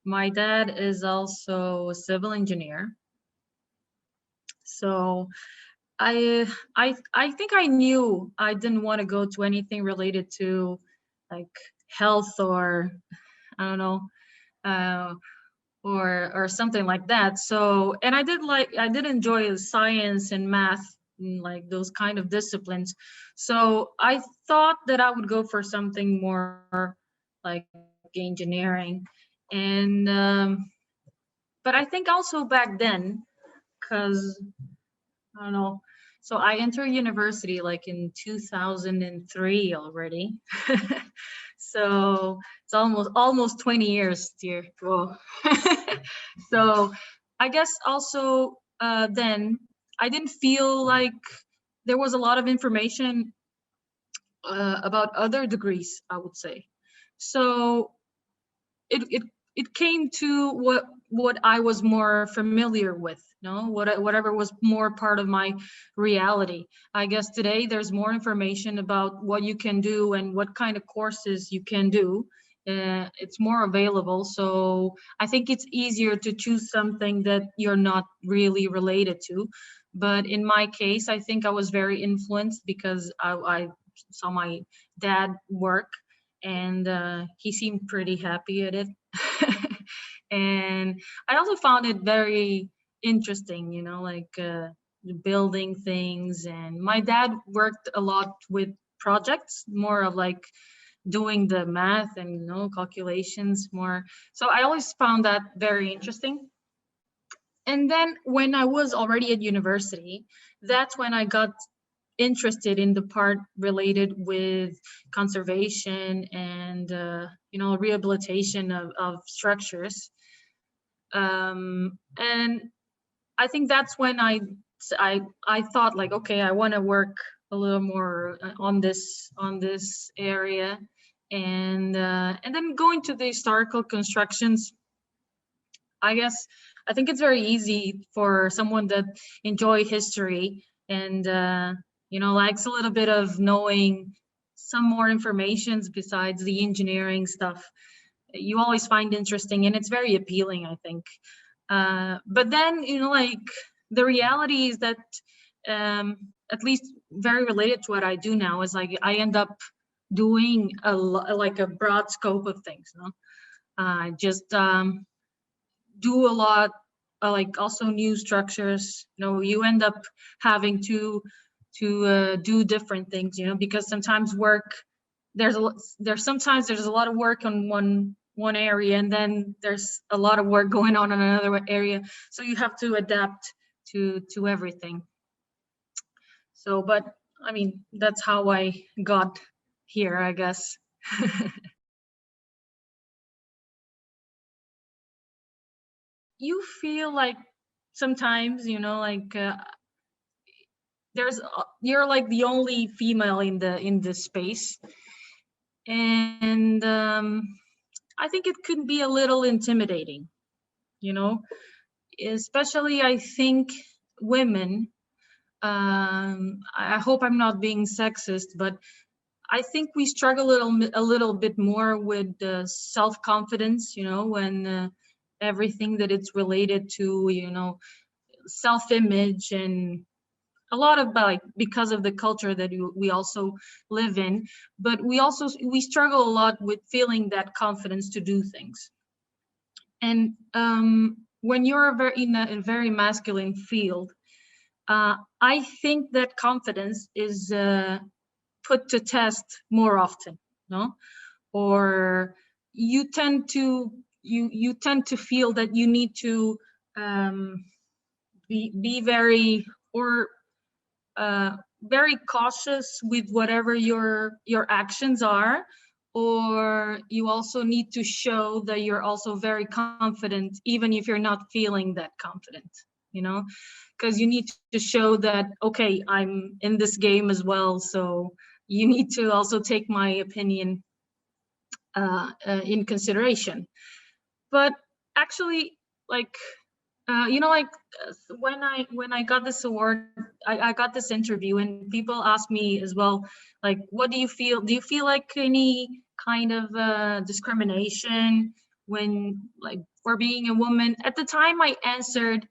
my dad is also a civil engineer. So I think I knew I didn't want to go to anything related to like health or I don't know, uh, or something like that. So, and I did enjoy science and math and like those kind of disciplines. So I thought that I would go for something more like engineering. And but I think also back then, because I don't know. So I entered university like in 2003 already. So it's almost 20 years, dear. Whoa. So I guess also then I didn't feel like there was a lot of information about other degrees, I would say. So it came to what I was more familiar with, no, whatever was more part of my reality. I guess today there's more information about what you can do and what kind of courses you can do. It's more available, so I think it's easier to choose something that you're not really related to. But in my case, I think I was very influenced because I saw my dad work, and he seemed pretty happy at it. And I also found it very interesting, you know, like building things. And my dad worked a lot with projects, more of like doing the math and, you know, calculations more. So I always found that very interesting. And then when I was already at university, that's when I got interested in the part related with conservation and you know, rehabilitation of structures. And I think that's when I thought like, okay, I want to work a little more on this area. And then going to the historical constructions, I guess I think it's very easy for someone that enjoy history and you know, likes a little bit of knowing some more informations besides the engineering stuff. You always find interesting, and it's very appealing, I think. But then, you know, like the reality is that at least very related to what I do now is like I end up doing like a broad scope of things. No, I just do a lot, like also new structures. You know, you end up having to do different things, you know, because sometimes work there's sometimes there's a lot of work on one area, and then there's a lot of work going on in another area, so you have to adapt to everything. So, but I mean, that's how I got here, I guess. You feel like sometimes, you know, like there's you're like the only female in the space, and I think it could be a little intimidating, you know, especially I think women. I hope I'm not being sexist, but I think we struggle a little bit more with self-confidence, you know, when everything that it's related to, you know, self-image and a lot of like because of the culture that we also live in, but we struggle a lot with feeling that confidence to do things. And when you're in a very masculine field, I think that confidence is put to test more often, no? Or you tend to feel that you need to be very or very cautious with whatever your actions are, or you also need to show that you're also very confident even if you're not feeling that confident, you know, because you need to show that, okay, I'm in this game as well, so you need to also take my opinion in consideration. But actually, like you know, like when I got this award, I got this interview, and people asked me as well, like, what do you feel? Do you feel like any kind of discrimination when, like, for being a woman. At the time I answered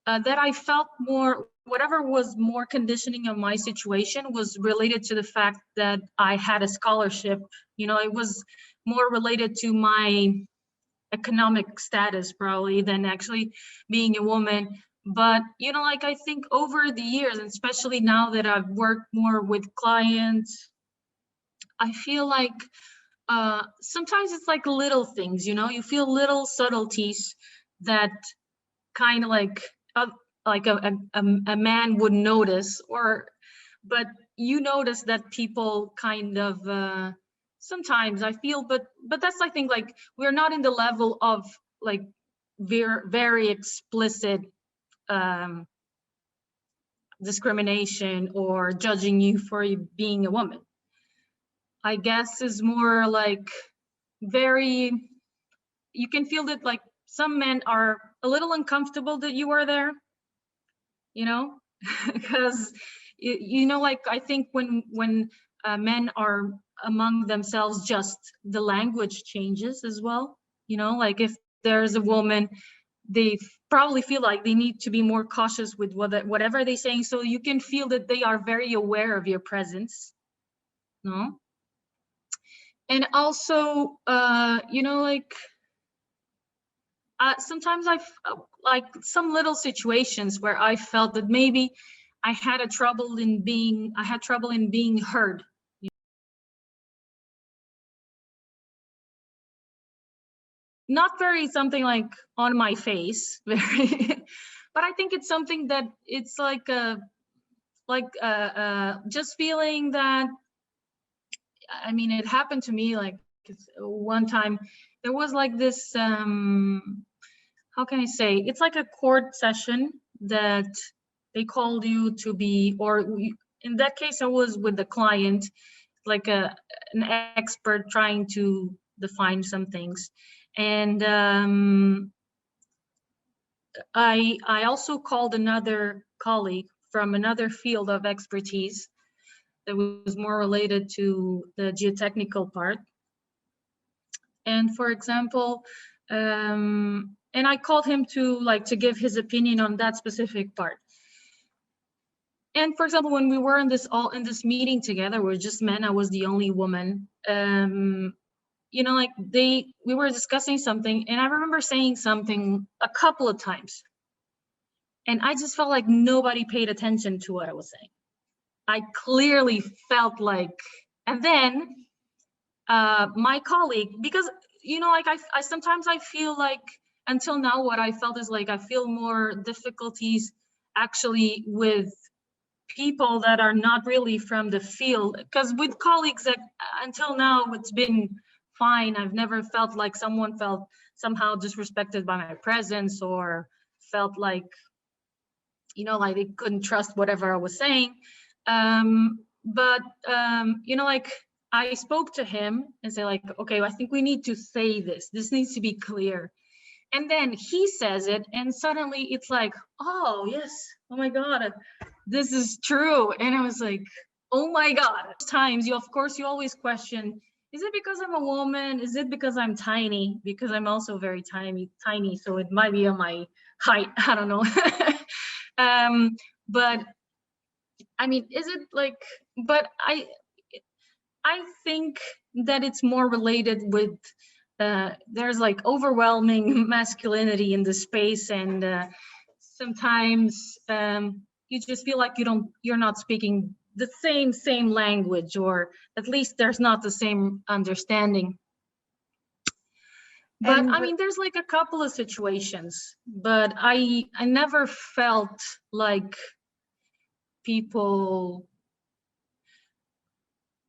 that I felt more, whatever was more conditioning of my situation was related to the fact that I had a scholarship. You know, it was more related to my economic status probably than actually being a woman. But, you know, like I think over the years, and especially now that I've worked more with clients, I feel like sometimes it's like little things, you know, you feel little subtleties that kind of like a man would notice, or but you notice that people kind of sometimes I feel, but that's, I think, like we're not in the level of like very explicit discrimination or judging you for being a woman. I guess is more like very, you can feel that like some men are a little uncomfortable that you are there, you know, because you know, like I think when men are among themselves, just the language changes as well, you know, like if there's a woman, they probably feel like they need to be more cautious with whatever they're saying, so you can feel that they are very aware of your presence, no? And also you know, like sometimes I've like some little situations where I felt that maybe I had trouble in being heard. Not very something like on my face, very, but I think it's something that it's like just feeling that, I mean, it happened to me like one time. There was like this how can I say, it's like a court session that they called you to be, or in that case I was with the client, like an expert trying to define some things. And I also called another colleague from another field of expertise that was more related to the geotechnical part. And for example, and I called him to give his opinion on that specific part. And for example, when we were in this meeting together, we were just men, I was the only woman. You know, like we were discussing something, and I remember saying something a couple of times, and I just felt like nobody paid attention to what I was saying. I clearly felt like, and then my colleague, because you know, like I sometimes I feel like, until now what I felt is like I feel more difficulties actually with people that are not really from the field, because with colleagues that until now it's been fine. I've never felt like someone felt somehow disrespected by my presence, or felt like, you know, like they couldn't trust whatever I was saying. But you know, like I spoke to him and say like, okay, I think we need to say this needs to be clear. And then he says it, and suddenly it's like, oh yes, oh my God, this is true. And I was like, oh my God. Times you, of course, you always question, is it because I'm a woman? Is it because I'm tiny? Because I'm also very tiny, so it might be on my height. I don't know. But I mean, is it like, but I think that it's more related with there's like overwhelming masculinity in the space, and sometimes you just feel like you're not speaking the same language, or at least there's not the same understanding. But I mean, there's like a couple of situations, but I never felt like people,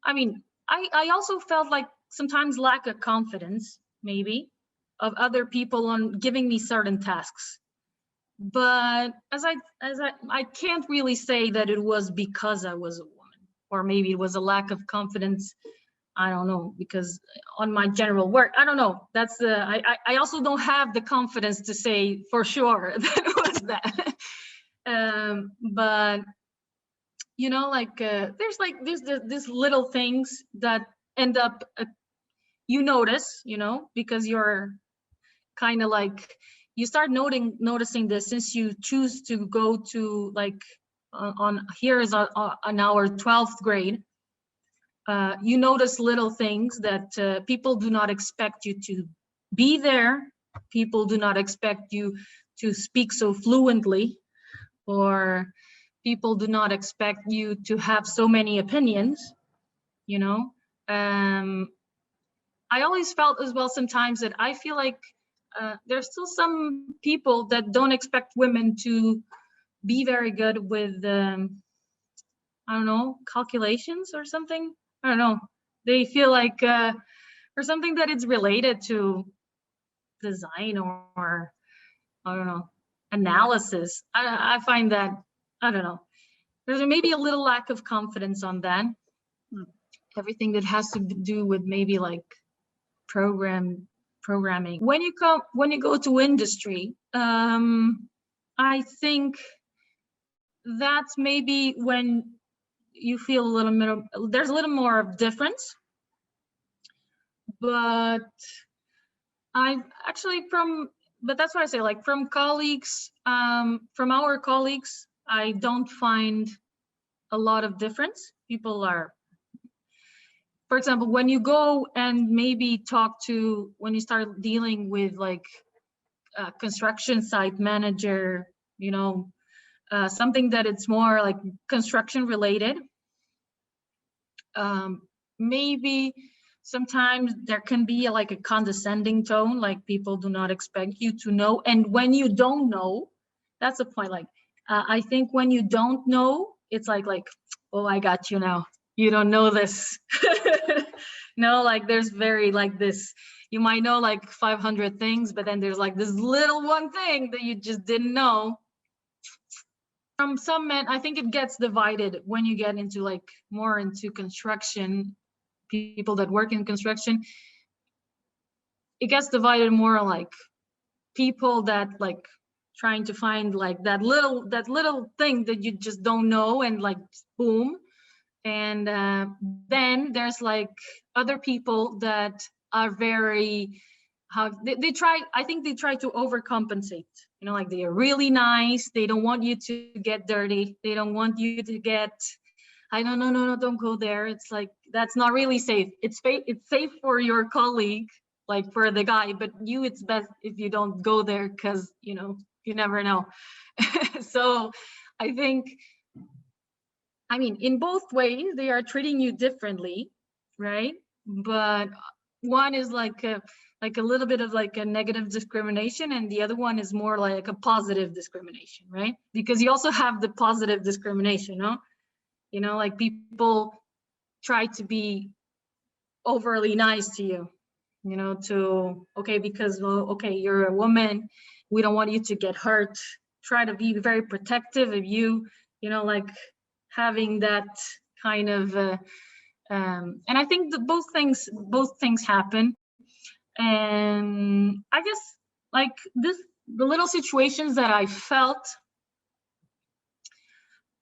I mean, I also felt like sometimes lack of confidence, maybe, of other people on giving me certain tasks. But as I can't really say that it was because I was a woman, or maybe it was a lack of confidence. I don't know, because on my general work, I don't know. That's the, I also don't have the confidence to say for sure that it was that. But you know, like there's like these little things that end up you notice, you know, because you're kind of like, you start noticing this since you choose to go to like here is on our 12th grade. You notice little things that people do not expect you to be there. People do not expect you to speak so fluently, or people do not expect you to have so many opinions, you know. I always felt as well sometimes that I feel like there's still some people that don't expect women to be very good with, I don't know, calculations or something. I don't know. They feel like, or something that it's related to design or I don't know, analysis. I find that, I don't know, there's maybe a little lack of confidence on that. Everything that has to do with maybe like programming. When you go to industry, I think that's maybe when you feel a little bit of, there's a little more of difference. But I've actually but that's why I say, like, from colleagues, from our colleagues, I don't find a lot of difference. People are, for example, when you go and maybe talk to, when you start dealing with like a construction site manager, you know, something that it's more like construction related, maybe sometimes there can be like a condescending tone, like people do not expect you to know. And when you don't know, that's the point. Like, I think when you don't know, it's like, oh, I got you now. You don't know this. No, like there's very like this, you might know like 500 things, but then there's like this little one thing that you just didn't know. From some men, I think it gets divided when you get into like more into construction, people that work in construction. It gets divided more like people that like trying to find like that little thing that you just don't know, and like boom. And then there's like other people that are very, they try, I think they try to overcompensate, you know, like they are really nice, they don't want you to get dirty, they don't want you to get, I don't know, no, don't go there. It's like, that's not really safe. It's safe for your colleague, like for the guy, but you, it's best if you don't go there, because, you know, you never know. So I think, I mean, in both ways, they are treating you differently, right? But one is like a little bit of like a negative discrimination, and the other one is more like a positive discrimination, right? Because you also have the positive discrimination, no? You know, like people try to be overly nice to you, you know, to, okay, because, well, okay, you're a woman, we don't want you to get hurt. Try to be very protective of you, you know, like having that kind of, and I think that both things happen. And I guess like the little situations that I felt,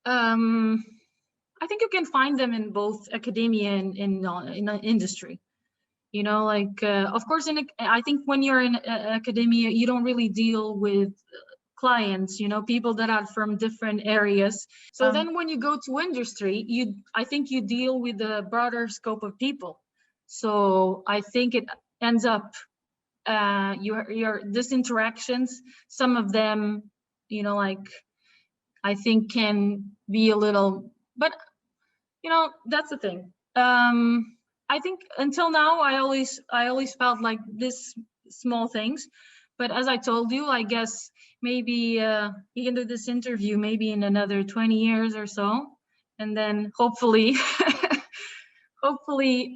I think you can find them in both academia and in industry. You know, like, of course, I think when you're in academia, you don't really deal with clients, you know, people that are from different areas. So then when you go to industry, I think you deal with a broader scope of people. So I think it ends up, these interactions, some of them, you know, like, I think can be a little, but, you know, that's the thing. I think until now, I always felt like this small things, but as I told you, I guess maybe you can do this interview maybe in another 20 years or so, and then hopefully, hopefully,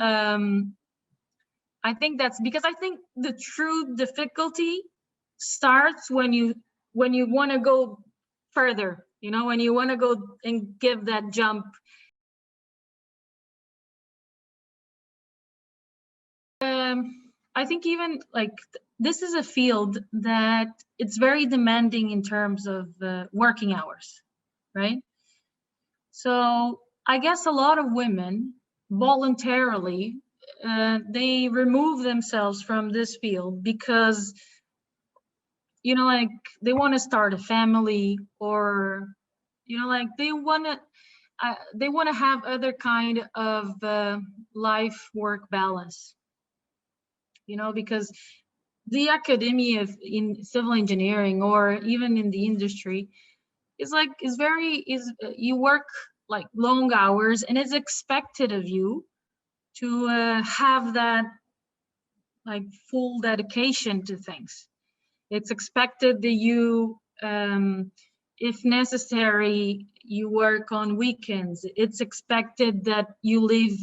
I think that's because I think the true difficulty starts when you want to go further, you know, when you want to go and give that jump. I think even like this is a field that it's very demanding in terms of working hours, right? So I guess a lot of women voluntarily, they remove themselves from this field because you know, like they want to start a family, or, you know, like they want to have other kind of life work balance, you know, because the academia in civil engineering or even in the industry you work like long hours, and it's expected of you to have that like full dedication to things. It's expected that you, if necessary, you work on weekends. It's expected that you leave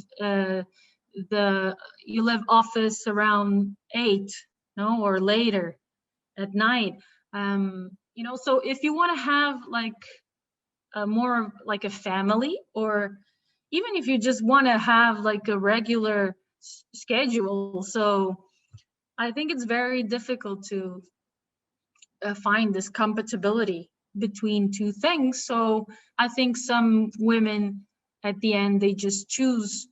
office around 8, no, or later at night. You know, so if you want to have like more of like a family, or even if you just want to have like a regular schedule, so I think it's very difficult to find this compatibility between two things. So I think some women at the end, they just choose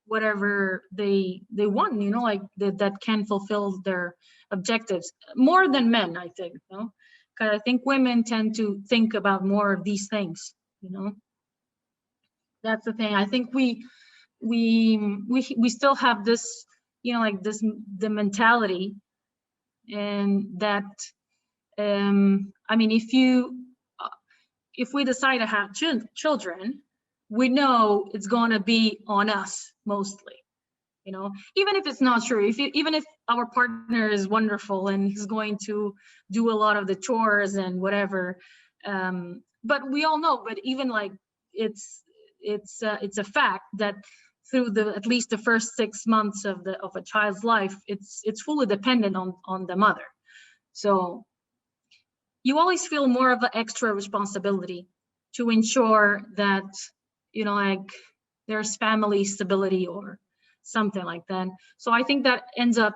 whatever they want, you know, like that can fulfill their objectives more than men, I think, you know, because I think women tend to think about more of these things, you know. That's the thing. I think we still have this, you know, like this, the mentality, and that I mean, if we decide to have children, we know it's going to be on us mostly, you know, even if it's not true. Even if our partner is wonderful and he's going to do a lot of the chores and whatever, but we all know. But even like it's a fact that through at least the first 6 months of a child's life, it's fully dependent on the mother. So you always feel more of an extra responsibility to ensure that, you know, like there's family stability or something like that. So I think that ends up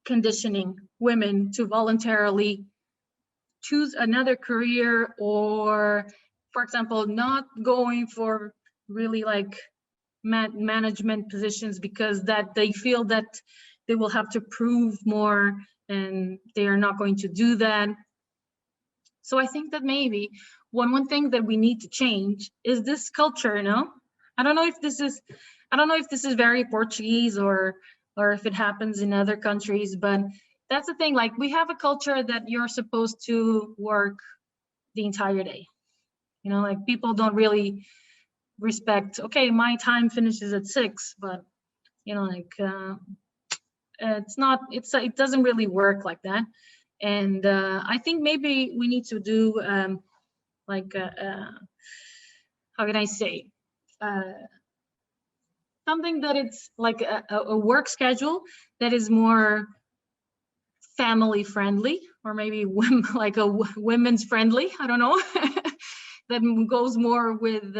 conditioning women to voluntarily choose another career, or, for example, not going for really like management positions, because that they feel that they will have to prove more, and they are not going to do that. So I think that maybe one thing that we need to change is this culture, you know? I don't know if this is very Portuguese, or if it happens in other countries, but that's the thing. Like, we have a culture that you're supposed to work the entire day. You know, like people don't really respect, okay, my time finishes at 6, but you know, like it doesn't really work like that. And I think maybe we need to do like how can I say, something that it's like a work schedule that is more family friendly, or maybe like a women's friendly, I don't know, that goes more with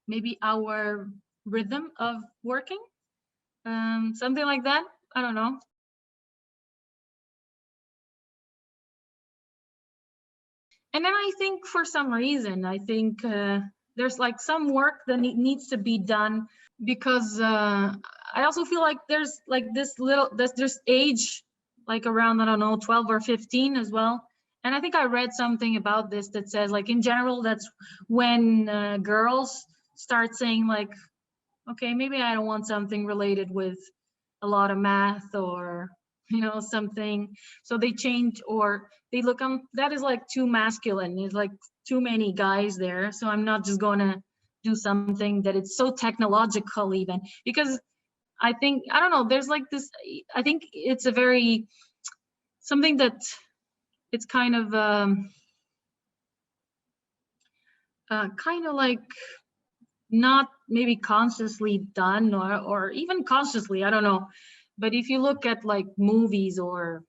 maybe our rhythm of working, something like that. I don't know. And then I think for some reason, I think there's like some work that needs to be done, because I also feel like there's like this age, like around, I don't know, 12 or 15 as well. And I think I read something about this that says, like, in general, that's when girls start saying like, okay, maybe I don't want something related with a lot of math, or, you know, something. So they change, or they look, that is like too masculine. There's like too many guys there. So I'm not just gonna do something that it's so technological even, because I think, I don't know, there's like this, I think it's a very, something that it's kind of like not maybe consciously done, or even consciously, I don't know. But if you look at like movies or